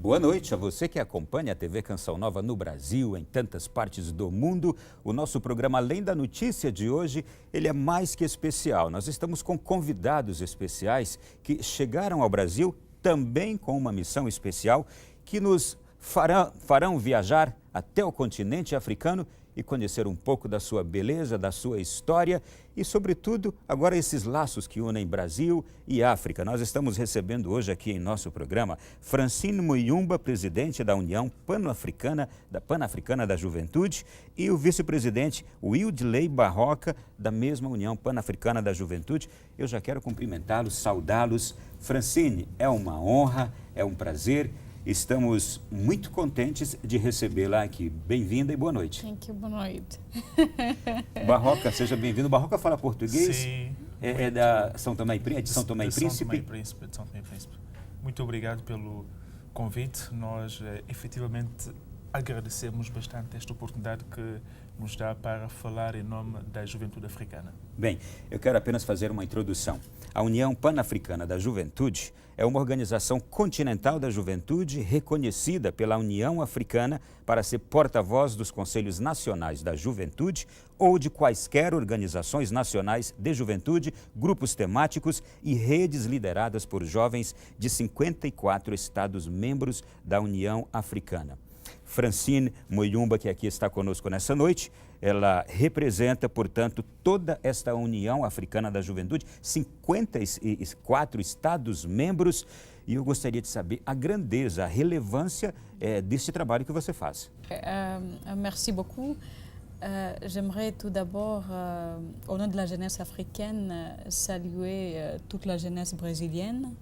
Boa noite a você que acompanha a TV Canção Nova no Brasil, em tantas partes do mundo. O nosso programa Além da Notícia de hoje, ele é mais que especial. Nós estamos com convidados especiais que chegaram ao Brasil também com uma missão especial que nos farão viajar até o continente africano e conhecer um pouco da sua beleza, da sua história e, sobretudo, agora esses laços que unem Brasil e África. Nós estamos recebendo hoje aqui em nosso programa Francine Muyumba, presidente da União Pan-Africana da Juventude, e o vice-presidente Wildley Barroca, da mesma União Pan-Africana da Juventude. Eu já quero cumprimentá-los, saudá-los. Francine, é uma honra, é um prazer. Estamos muito contentes de recebê-la aqui. Bem-vinda e boa noite. Thank you, boa noite. Barroca, seja bem-vindo. Barroca fala português? Sim. É de São Tomé e Príncipe? De São Tomé e Príncipe. Muito obrigado pelo convite. Nós, efetivamente, agradecemos bastante esta oportunidade que nos dá para falar em nome da juventude africana. Bem, eu quero apenas fazer uma introdução. A União Pan-Africana da Juventude é uma organização continental da juventude reconhecida pela União Africana para ser porta-voz dos Conselhos Nacionais da Juventude ou de quaisquer organizações nacionais de juventude, grupos temáticos e redes lideradas por jovens de 54 Estados-membros da União Africana. Francine Muyumba, que aqui está conosco nessa noite, ela representa, portanto, toda esta União Africana da Juventude, 54 Estados-membros, e eu gostaria de saber a grandeza, a relevância desse trabalho que você faz. Merci beaucoup. J'aimerais tout d'abord, au nom de la jeunesse africaine, saluer toute la jeunesse brésilienne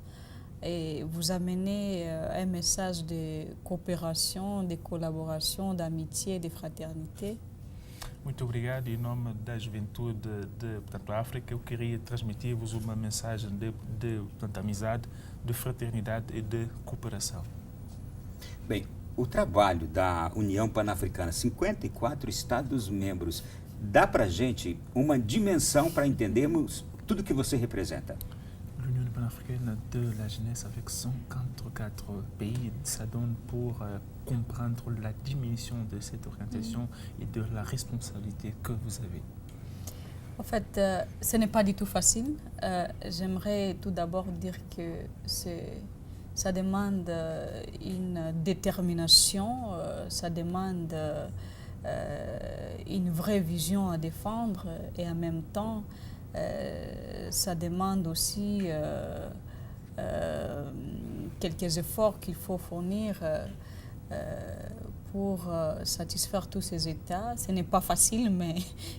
et vous amener un message de coopération, de collaboration, d'amitié, de fraternité. Muito obrigado. Em nome da juventude de África, eu queria transmitir-vos uma mensagem de amizade, de fraternidade e de cooperação. Bem, o trabalho da União Pan-Africana, 54 Estados-membros, dá para a gente uma dimensão para entendermos tudo que você representa. L'Union pan-africaine de la jeunesse avec 144 pays, ça donne pour comprendre la dimension de cette organisation et de la responsabilité que vous avez. En fait, ce n'est pas du tout facile. J'aimerais tout d'abord dire que ça demande une détermination, ça demande une vraie vision à défendre et en même temps, ça demande aussi quelques efforts qu'il faut fournir pour satisfaire tous ces États. Ce n'est pas facile, mais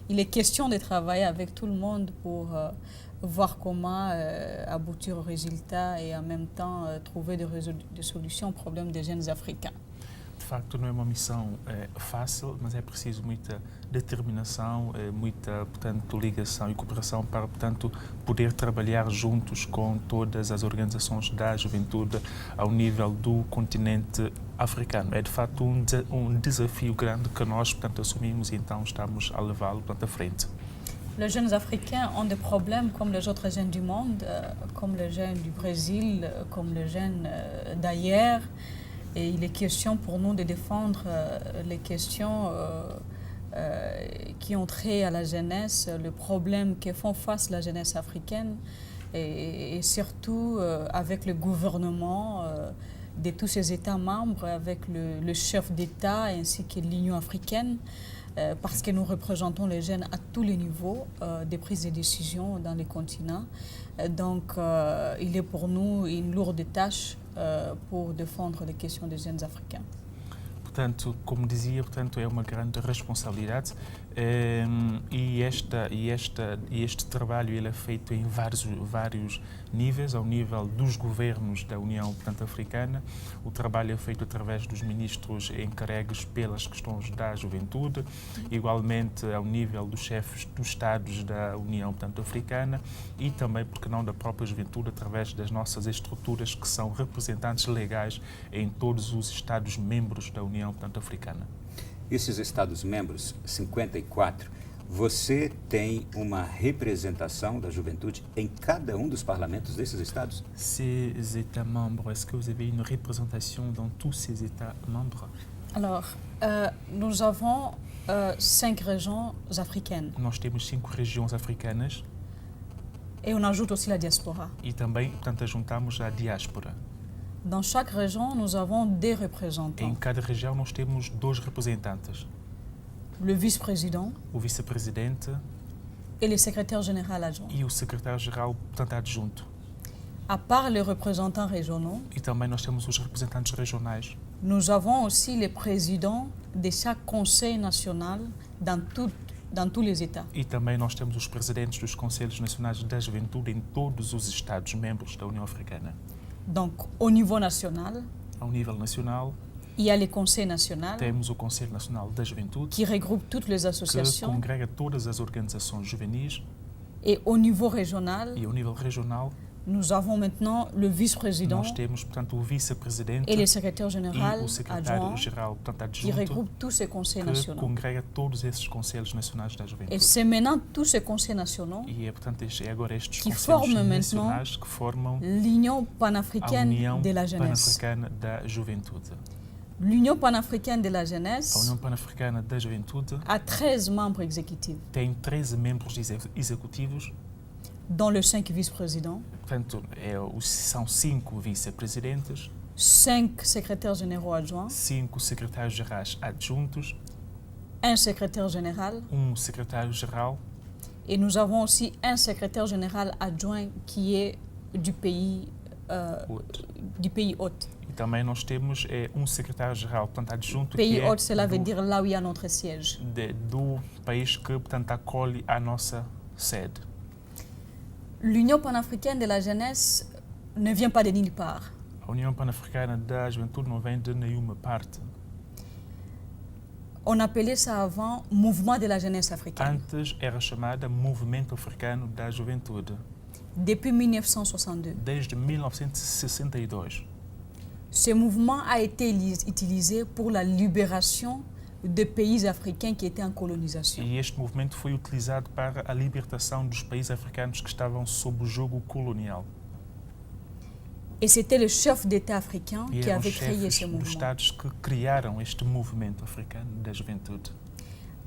il est question de travailler avec tout le monde pour voir comment aboutir au résultat et en même temps trouver des solutions aux problèmes des jeunes Africains. De facto, não é uma missão fácil, mas é preciso muita determinação, muita, portanto, ligação e cooperação para, portanto, poder trabalhar juntos com todas as organizações da juventude ao nível do continente africano. É, de facto, um desafio grande que nós, portanto, assumimos e então estamos a levá-lo, portanto, à frente. Les jeunes Africains ont des problèmes comme les autres jeunes du monde, comme les jeunes du Brésil, comme les jeunes d'ailleurs. Et il est question pour nous de défendre les questions qui ont trait à la jeunesse, le problème que font face la jeunesse africaine et surtout avec le gouvernement de tous ces États membres, avec le chef d'État ainsi que l'Union africaine, parce que nous représentons les jeunes à tous les niveaux des prises de décision dans les continents. Donc il est pour nous une lourde tâche pour défendre les questions des jeunes africains. Portanto, como dizia, portanto, é uma grande responsabilidade e este trabalho ele é feito em vários níveis, ao nível dos governos da União, portanto, Africana. O trabalho é feito através dos ministros encarregues pelas questões da juventude, igualmente ao nível dos chefes dos Estados da União, portanto, Africana e também, porque não, da própria juventude, através das nossas estruturas que são representantes legais em todos os Estados-membros da União, portanto, Africana. Esses Estados-membros, 54, Você tem uma representação da juventude em cada um dos parlamentos desses estados? Ces États membres, est-ce que vous avez une représentation dans tous ces États membres? Alors, nous avons 5 régions africaines Nós temos 5 regiões africanas et on ajoute aussi la diaspora. e também, portanto, juntamos a diáspora. Dans chaque région, nous avons des Em représentants. cada região nós temos 2 representantes, Le vice-président o vice-presidente et le secrétaire général adjoint. e o secretário-geral, portanto, adjunto. À part les représentants régionaux, E também nós temos os representantes regionais. nous avons aussi les présidents de chaque conseil national dans tous les États. E também nós temos os presidentes dos Conselhos Nacionais da Juventude em todos os Estados membros da União Africana. Donc, au niveau national, Ao nível nacional, il y a le Conseil national temos o Conselho Nacional da Juventude, qui regroupe toutes les que associations. congrega todas as organizações juvenis, Et au niveau régional, e ao nível regional, nous avons maintenant le vice-président nós temos, portanto, o vice-presidente et le secrétaire e général o adjoint secretário-geral, portanto, qui adjunto, regroupent tous ces conseils que nationaux. congrega todos esses Conselhos Nacionais da Et Juventude. c'est maintenant tous ces conseils nationaux E é, portanto, é agora estes que Conselhos forment Nacionais que formam l'Union a panafricaine União de la Jeunesse. Pan-Africana da Juventude. L'Union panafricaine de la A Jeunesse União Pan-Africana da Juventude a 13 membres exécutifs, tem 13 membros executivos, dont les 5 vice-présidents, portanto, são 5 vice-presidentes, 5 secrétaires généraux adjoints, 5 secretários-gerais adjuntos, un secrétaire général, secretário-geral et nous avons aussi un secrétaire général adjoint qui est du pays hôte. e também nós temos secretário-geral, portanto, adjunto Pays que é hôte, cela veut dire là où il y a notre siège. do país que, portanto, acolhe a nossa sede. L'Union panafricaine de la Jeunesse ne vient pas de nulle part. A União Pan-Africana da Juventude não vem de nenhuma parte. On appelait ça avant Mouvement de la Jeunesse africaine. Antes era chamada Movimento Africano da Juventude, Depuis 1962. desde 1962. Ce mouvement a été utilisé pour la libération de pays africains qui étaient en colonisation. E este movimento foi utilizado para a libertação dos países africanos que estavam sob o jogo colonial. Et c'était le chef d'État africain E qui eram avait os créé chefes ce dos mouvement. Estados que criaram este movimento africano da juventude.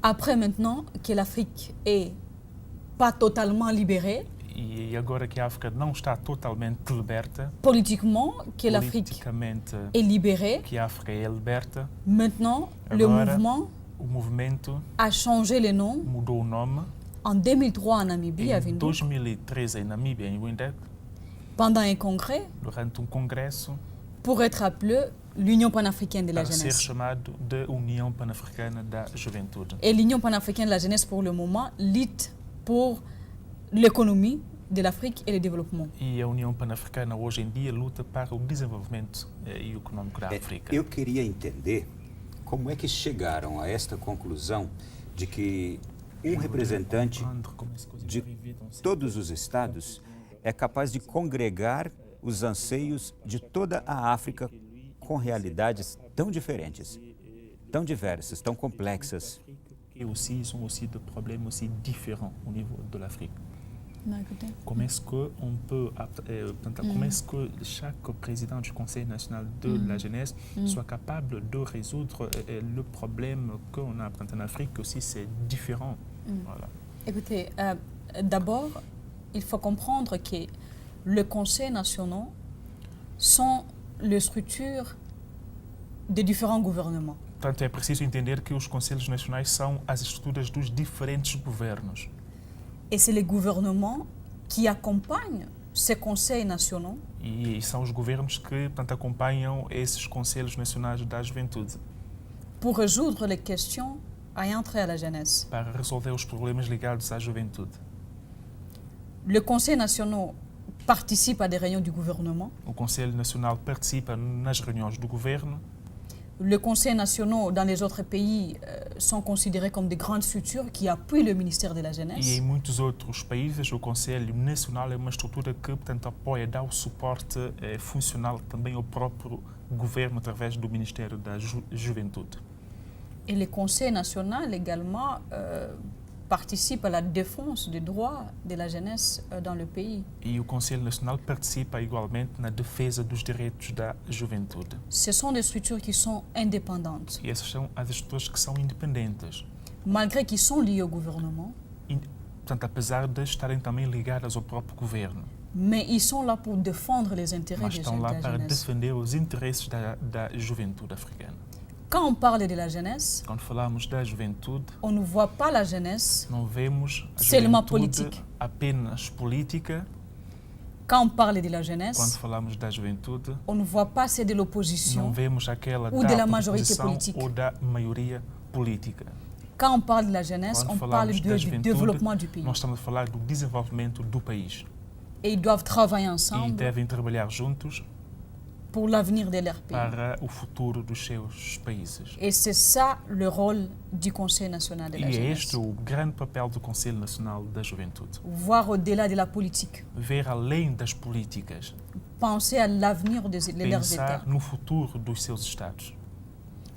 Après maintenant que l'Afrique est pas totalement libérée, E agora que a África não está totalmente liberta, politiquement que l'Afrique politicamente est libérée, que a África é liberta, maintenant le Agora, mouvement o movimento a changé le nom. mudou o nome. En 2003 en Namibie, à Em Windhoek, 2013, em Namíbia, em Windhoek, pendant un congrès, durante congresso, pour être appelé l'Union panafricaine de la para ser jeunesse. chamado de União Pan-Africana da Juventude. Et l'Union panafricaine de la jeunesse, pour le moment, lutte pour l'économie de l'Afrique et le développement. E a União Pan-Africana hoje em dia luta para o desenvolvimento e econômico da África. Eu queria entender como é que chegaram a esta conclusão de que um representante de todos os estados é capaz de congregar os anseios de toda a África com realidades tão diferentes, tão diversas, tão complexas. Et aussi, ils ont aussi des problèmes aussi différents au niveau de l'Afrique. Comment est-ce que on peut, comment est-ce que chaque président du Conseil national de la jeunesse soit capable de résoudre le problème qu'on a en Afrique, aussi c'est différent. Voilà. Écoutez, d'abord, il faut comprendre que les conseils nationaux sont les structures de différents gouvernements. Portanto, é preciso entender que os Conselhos Nacionais são as estruturas dos diferentes governos. Et c'est les gouvernements qui accompagnent ces conseils nationaux E são os governos que, portanto, acompanham esses Conselhos Nacionais da Juventude pour résoudre les questions ayant trait à la jeunesse. para resolver os problemas ligados à juventude. Les conseils nationaux participent à des réunions du gouvernement. O Conselho Nacional participa nas reuniões do governo. Les conseils nationaux dans les autres pays sont considérés comme des grandes structures qui appuient le ministère de la E Jeunesse. em muitos outros países, o Conselho Nacional é uma estrutura que, portanto, apoia, dá o suporte funcional também ao próprio governo através do Ministério da Juventude. Et le conseil national également participe à la défense des droits de la jeunesse dans le pays. E o Conselho Nacional participa igualmente na defesa dos direitos da juventude. Ce sont des structures qui sont indépendantes, E essas são as estruturas que são independentes. malgré qu'ils sont liés au gouvernement, Portanto, apesar de estarem também ligadas ao próprio governo. mais ils sont là pour défendre les intérêts Mas de estão lá la para jeunesse. defender os interesses da juventude africana. Quand on parle de la jeunesse, Quando falamos da juventude, on ne voit pas la jeunesse não vemos a seulement juventude politique. apenas política. Quand on parle de la Quando jeunesse, falamos da juventude, on ne voit pas celle de não l'opposition. vemos aquela ou de la da majorité oposição politique. ou da maioria política. Quand on parle de la jeunesse, Quando on parle falamos da du juventude, développement du pays. nós estamos a falar do desenvolvimento do país. Et ils doivent travailler E ensemble devem trabalhar juntos pour l'avenir de leur pays. para o futuro dos seus países. Et c'est ça le rôle du Conseil national de E la é jeunesse. este o grande papel do Conselho Nacional da Juventude. Voir au-delà de la politique. Ver além das políticas, Penser à l'avenir de leurs pensar États. no futuro dos seus Estados,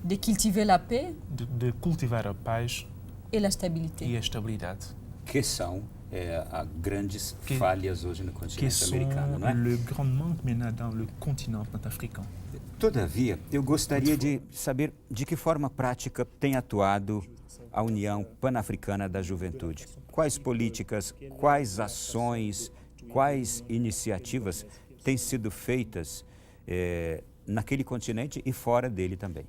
De cultiver la paix de cultivar a paz et la e stabilité. a estabilidade, Que são as grandes Que- falhas hoje no que continente sont americano, não é? le grand manque maintenant dans le continent africain. Todavia, eu gostaria de saber de que forma prática tem atuado a União Pan-Africana da Juventude. Quais políticas, quais ações, quais iniciativas têm sido feitas naquele continente e fora dele também.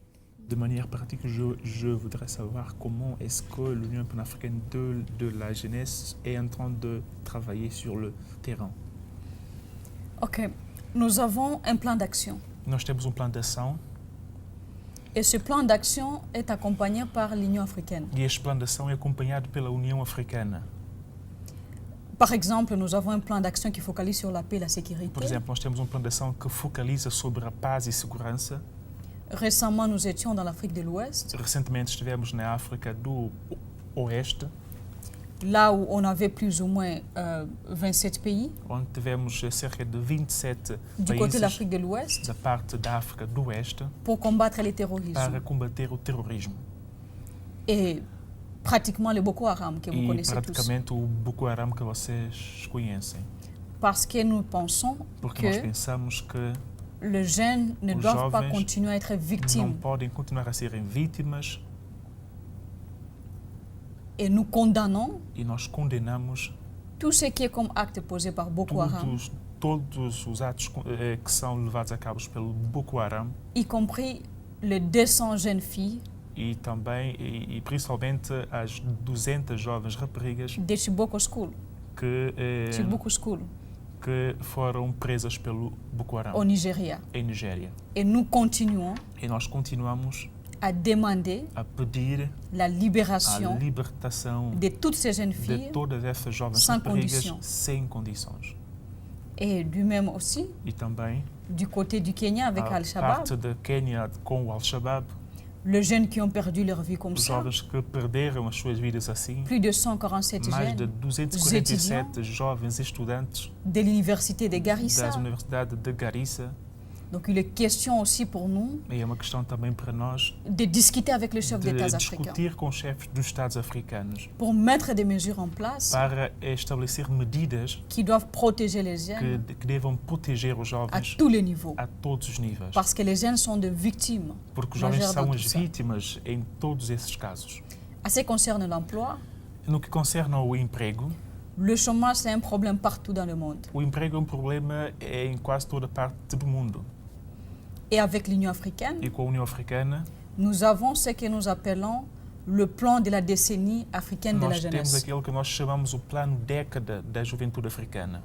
De manière pratique, je voudrais savoir comment est-ce que l'Union panafricaine de la jeunesse est en train de travailler sur le terrain. Ok. Nous avons un plan d'action. Nós temos plano de ação Et ce plan d'action est accompagné par l'Union africaine. e este plano de ação é acompanhado pela União Africana. Par exemple, nous avons un plan d'action qui focalise sur la paix et la sécurité. Por exemplo, nós temos plano de ação que focaliza sobre a paz e segurança. Récemment, nous étions dans l'Afrique de l'Ouest, Recentemente estivemos na África do Oeste, là où on avait plus ou moins 27 pays. onde tivemos cerca de 27 Du côté de países l'Afrique de l'Ouest, da parte da África do Oeste pour combattre le terrorisme. para combater o terrorismo. Et pratiquement le Boko Haram que vous E connaissez tous. praticamente o Boko Haram que vocês conhecem. Parce que nous pensons Porque nós que pensamos que les jeunes ne Os doivent pas jovens continuer à être não victimes. podem continuar a serem vítimas Et nous condamnons e nós condenamos tout ce qui est comme acte posé par Boko Haram, todos os atos que são levados a cabo pelo Boko Haram y compris les 200 jeunes filles e também e principalmente as 200 jovens raparigas de Chiboko School, Chiboko School que foram presas pelo Boko Haram au Nigeria. em Nigéria. Et nous continuons E nós continuamos à demander a pedir la a libération libertação de toutes ces jeunes de filles todas essas jovens sem raparigas condição. sem condições. et du même aussi E também du côté du Kenya avec a Al-Shabaab, parte da Quênia com o Al-Shabaab, les jeunes qui ont perdu leur vie comme os ça, jovens que perderam as suas vidas assim, plus de 147 mais de jeunes 247 jovens estudantes de l'université de Garissa. da Universidade de Garissa. Donc il est question aussi pour nous E é uma questão também para nós de discuter avec les chefs de d'État africains discutir com os chefes dos Estados africanos pour mettre des mesures en place para estabelecer medidas qui doivent protéger les jeunes que devam proteger os à jovens tous les niveaux. a todos os níveis. Parce que les jeunes sont des victimes Porque os jovens majeures são dans as tout ça. vítimas em todos esses casos. À ce qui concerne l'emploi, No que concerne ao emprego, le chômage c'est un problème partout dans le monde. o emprego é problema em quase toda parte do mundo. Et avec l'Union africaine, E com a União Africana, nous avons ce que nous appelons le plan de la décennie africaine de la nós temos jeunesse. aquilo que nós chamamos o plano década da juventude africana.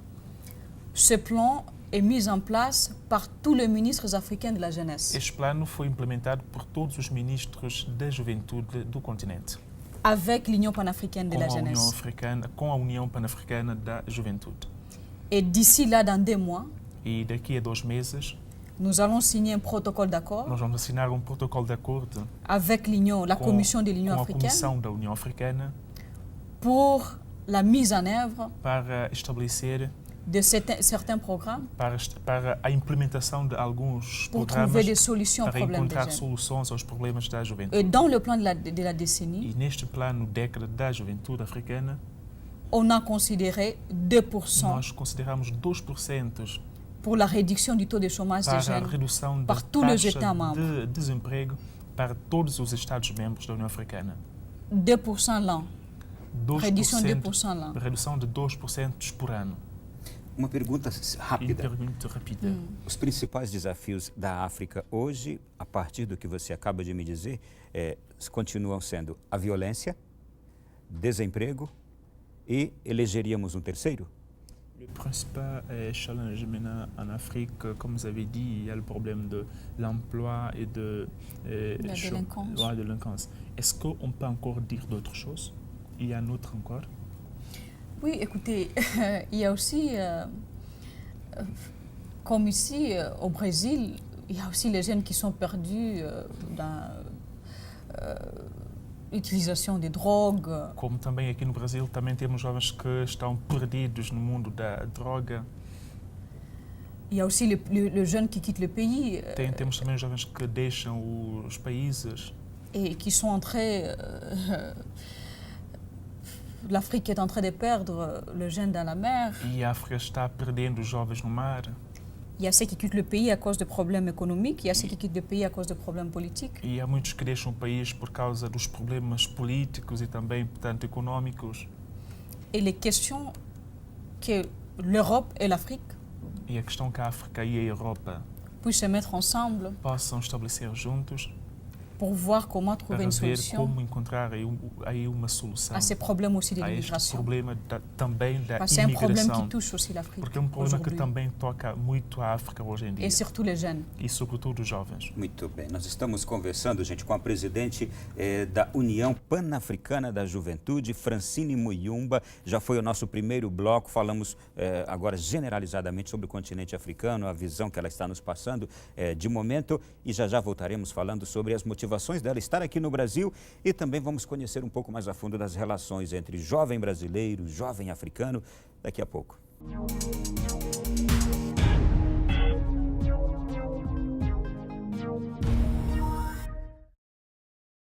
Ce plan est mis en place par tous les ministres africains de la jeunesse, Este plano foi implementado por todos os ministros da juventude do continente, avec l'Union panafricaine de com la a União jeunesse. Africana, com a União Pan-Africana da Juventude. Et d'ici là, dans 2 mois, E daqui a 2 meses, nous allons signer un protocole d'accord nós vamos assinar protocolo de acordo avec l'Union, la com, Commission de l'Union com a africaine Comissão da União Africana pour la mise en œuvre para estabelecer de certains programmes para a implementação de alguns pour programas trouver des solutions aux para problèmes des encontrar jeunes. soluções aos problemas da Et juventude. dans le plan de la décennie, E neste plano década da juventude africana, on a considéré 2% nós consideramos 2% pour la réduction du taux de chômage des para a jeunes redução da par tous les taxa États membres. de desemprego para todos os Estados-membros da União Africana. 2% l'an. 2%, Réduction de 2% l'an. redução de 2% por ano. Uma pergunta E rápida. pergunta rápida. Os principais desafios da África hoje, a partir do que você acaba de me dizer, continuam sendo a violência, desemprego e elegeríamos um terceiro? Le principal challenge maintenant en Afrique, comme vous avez dit, il y a le problème de l'emploi et de La délinquance. Ouais, de délinquance. Est-ce qu'on peut encore dire d'autres choses? Il y a un autre encore? Oui, écoutez, il y a aussi, comme ici au Brésil, il y a aussi les jeunes qui sont perdus dans l'utilisation des drogues. Como também aqui no Brasil, também temos jovens que estão perdidos no mundo da droga. Il y a aussi les jeunes qui quittent le pays Temos também jovens que deixam os países et qui sont en train... L'Afrique est en train de perdre le jeune dans la mer. e a África está perdendo os jovens no mar. Il y a ceux qui quittent le pays à cause de problèmes économiques, il y a ceux qui quittent le pays à cause de problèmes politiques. E há muitos que deixam o país por causa dos problemas políticos e também, portanto, económicos. Et les questions que l'Europe et l'Afrique E a questão que a África e a Europa puissent se mettre ensemble possam estabelecer juntos pour voir comment trouver para une ver solution como encontrar aí uma solução à ces problèmes aussi de a este l'immigration. problema também da Parce que c'est un problème qui imigração. touche aussi l'Afrique Porque é um problema que aujourd'hui. também toca muito a África hoje em dia. Et surtout les jeunes. E sobretudo os jovens. Muito bem, nós estamos conversando, gente, com a presidente da União Pan-Africana da Juventude, Francine Muyumba. Já foi o nosso primeiro bloco, falamos agora generalizadamente sobre o continente africano, a visão que ela está nos passando de momento, e já voltaremos falando sobre as motivações dela estar aqui no Brasil e também vamos conhecer um pouco mais a fundo das relações entre jovem brasileiro, jovem africano, daqui a pouco.